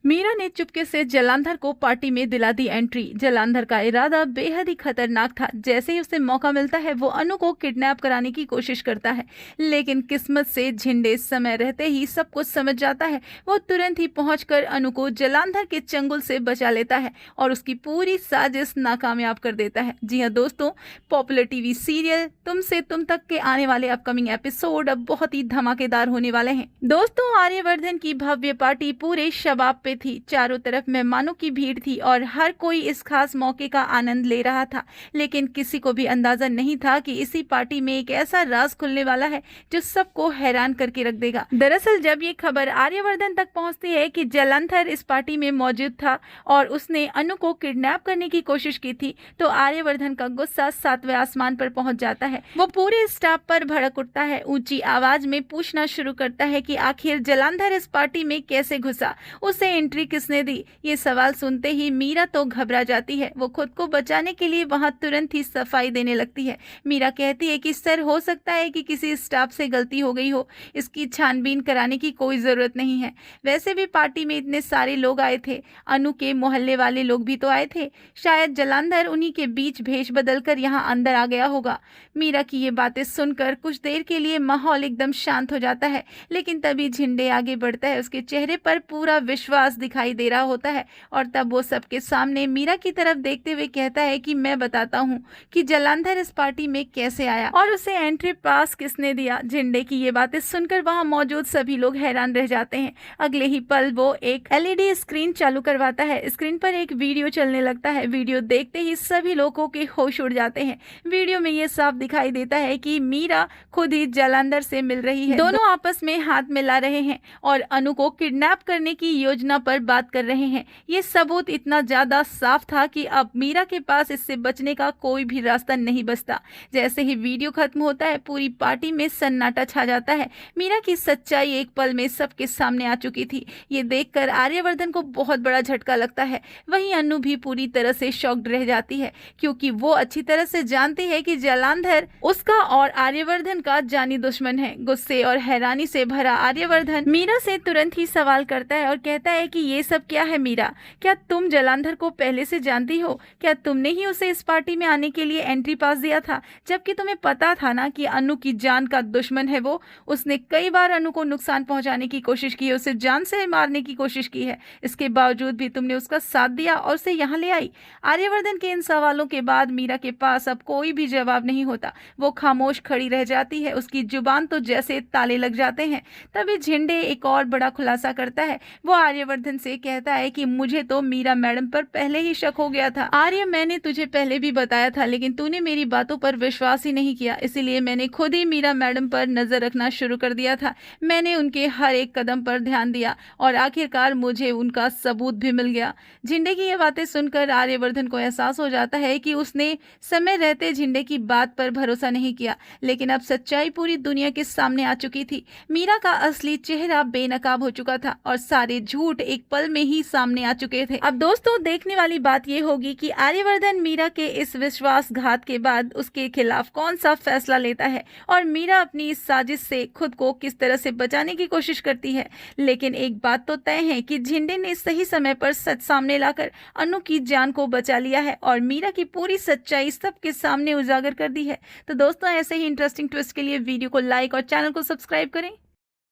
मीरा ने चुपके से जलांधर को पार्टी में दिला दी एंट्री। जलांधर का इरादा बेहद ही खतरनाक था। जैसे ही उसे मौका मिलता है वो अनु को किडनैप कराने की कोशिश करता है, लेकिन किस्मत से झिंडे समय रहते ही सब कुछ समझ जाता है। वो तुरंत ही पहुंचकर अनु को जलांधर के चंगुल से बचा लेता है और उसकी पूरी साजिश नाकामयाब कर देता है। जी हाँ दोस्तों, पॉपुलर टीवी सीरियल तुम से तुम तक के आने वाले अपकमिंग एपिसोड अब बहुत ही धमाकेदार होने वाले हैं। दोस्तों, आर्यवर्धन की भव्य पार्टी पूरे शबाब पे थी। चारों तरफ मेहमानों की भीड़ थी और हर कोई इस खास मौके का आनंद ले रहा था, लेकिन किसी को भी अंदाजा नहीं था कि इसी पार्टी में एक ऐसा राज खुलने वाला है जो सबको हैरान करके रख देगा। दरअसल जब ये खबर आर्यवर्धन तक पहुंचती है कि जलंधर इस पार्टी में मौजूद था और उसने अनु को किडनैप करने की कोशिश की थी, तो आर्यवर्धन का गुस्सा 7वें आसमान पर पहुंच जाता है। वो पूरे स्टाफ पर भड़क उठता है, ऊंची आवाज में पूछना शुरू करता है कि आखिर जलंधर इस पार्टी में कैसे घुसा, उसे एंट्री किसने दी। ये सवाल सुनते ही मीरा तो घबरा जाती है। वो खुद को बचाने के लिए वहां तुरंत ही सफाई देने लगती है। मीरा कहती है कि सर, हो सकता है कि किसी स्टाफ से गलती हो गई हो, इसकी छानबीन कराने की कोई जरूरत नहीं है। वैसे भी पार्टी में इतने सारे लोग आए थे, अनु के मोहल्ले वाले लोग भी तो आए थे, शायद जलंधर उन्हीं के बीच भेष बदलकर यहाँ अंदर आ गया होगा। मीरा की ये बातें सुनकर कुछ देर के लिए माहौल एकदम शांत हो जाता है, लेकिन तभी झिंडे आगे बढ़ता है। उसके चेहरे पर पूरा विश्वास दिखाई दे रहा होता है और तब वो सबके सामने मीरा की तरफ देखते हुए कहता है कि मैं बताता हूँ कि जलंधर इस पार्टी में कैसे आया और उसे एंट्री पास किसने दिया। झिंडे की ये बातें सुनकर वहां मौजूद सभी लोग हैरान रह जाते हैं। अगले ही पल वो एक एलईडी स्क्रीन चालू करवाता है। स्क्रीन पर एक वीडियो चलने लगता है। वीडियो देखते ही सभी लोगों के होश उड़ जाते हैं। वीडियो में ये साफ दिखाई देता है कि मीरा खुद ही जलंधर से मिल रही है। दोनों आपस में हाथ मिला रहे हैं और अनु को किडनैप करने की योजना पर बात कर रहे हैं। ये सबूत इतना ज्यादा साफ था कि अब मीरा के पास इससे बचने का कोई भी रास्ता नहीं बचता। जैसे ही वीडियो खत्म होता है, पूरी पार्टी में सन्नाटा छा जाता है। मीरा की सच्चाई एक पल में सबके सामने आ चुकी थी। ये देखकर आर्यवर्धन को बहुत बड़ा झटका लगता है। वहीं अनु भी पूरी तरह से शॉक्ड रह जाती है, क्योंकि वो अच्छी तरह से जानती है कि जलंधर उसका और आर्यवर्धन का जानी दुश्मन है। गुस्से और हैरानी से भरा आर्यवर्धन मीरा से तुरंत ही सवाल करता है और कहता है कि ये सब क्या है मीरा? क्या तुम जलंधर को पहले से जानती हो? क्या तुमने ही उसे इस पार्टी में आने के लिए एंट्री पास दिया था, जबकि तुम्हें पता था ना कि अनु की जान का दुश्मन है वो? उसने कई बार अनु को नुकसान पहुंचाने की कोशिश की है, उसे जान से मारने की कोशिश की है। इसके बावजूद भी तुमने उसका साथ दिया और उसे यहाँ ले आई। आर्यवर्धन के इन सवालों के बाद मीरा के पास अब कोई भी जवाब नहीं होता। वो खामोश खड़ी रह जाती है। उसकी जुबान तो जैसे ताले लग जाते हैं। तभी झिंडे एक और बड़ा खुलासा करता है। वो आर्यवर्धन से कहता है कि मुझे तो मीरा मैडम पर पहले ही शक हो गया था। आर्य, मैंने तुझे पहले भी बताया था, लेकिन तूने मेरी बातों पर विश्वास ही नहीं किया। इसीलिए मैंने खुद ही मीरा मैडम पर नजर रखना शुरू कर दिया था। मैंने उनके हर एक कदम पर ध्यान दिया और आखिरकार मुझे उनका सबूत भी मिल गया। झिंडे की ये बातें सुनकर आर्यवर्धन को एहसास हो जाता है कि उसने समय रहते झिंडे की बात पर भरोसा नहीं किया, लेकिन अब सच्चाई पूरी दुनिया के सामने आ चुकी थी। मीरा का असली चेहरा बेनकाब हो चुका था और सारे झूठ एक पल में ही सामने आ चुके थे। अब दोस्तों, देखने वाली बात यह होगी कि आर्यवर्धन मीरा के इस विश्वासघात के बाद उसके खिलाफ कौन सा फैसला लेता है और मीरा अपनी इस साजिश से खुद को किस तरह से बचाने की कोशिश करती है। लेकिन एक बात तो तय है कि झिंडे ने सही समय पर सच सामने लाकर अनु की जान को बचा लिया है और मीरा की पूरी सच्चाई सबके सामने उजागर कर दी है। तो दोस्तों, ऐसे ही इंटरेस्टिंग ट्विस्ट के लिए वीडियो को लाइक और चैनल को सब्सक्राइब करें।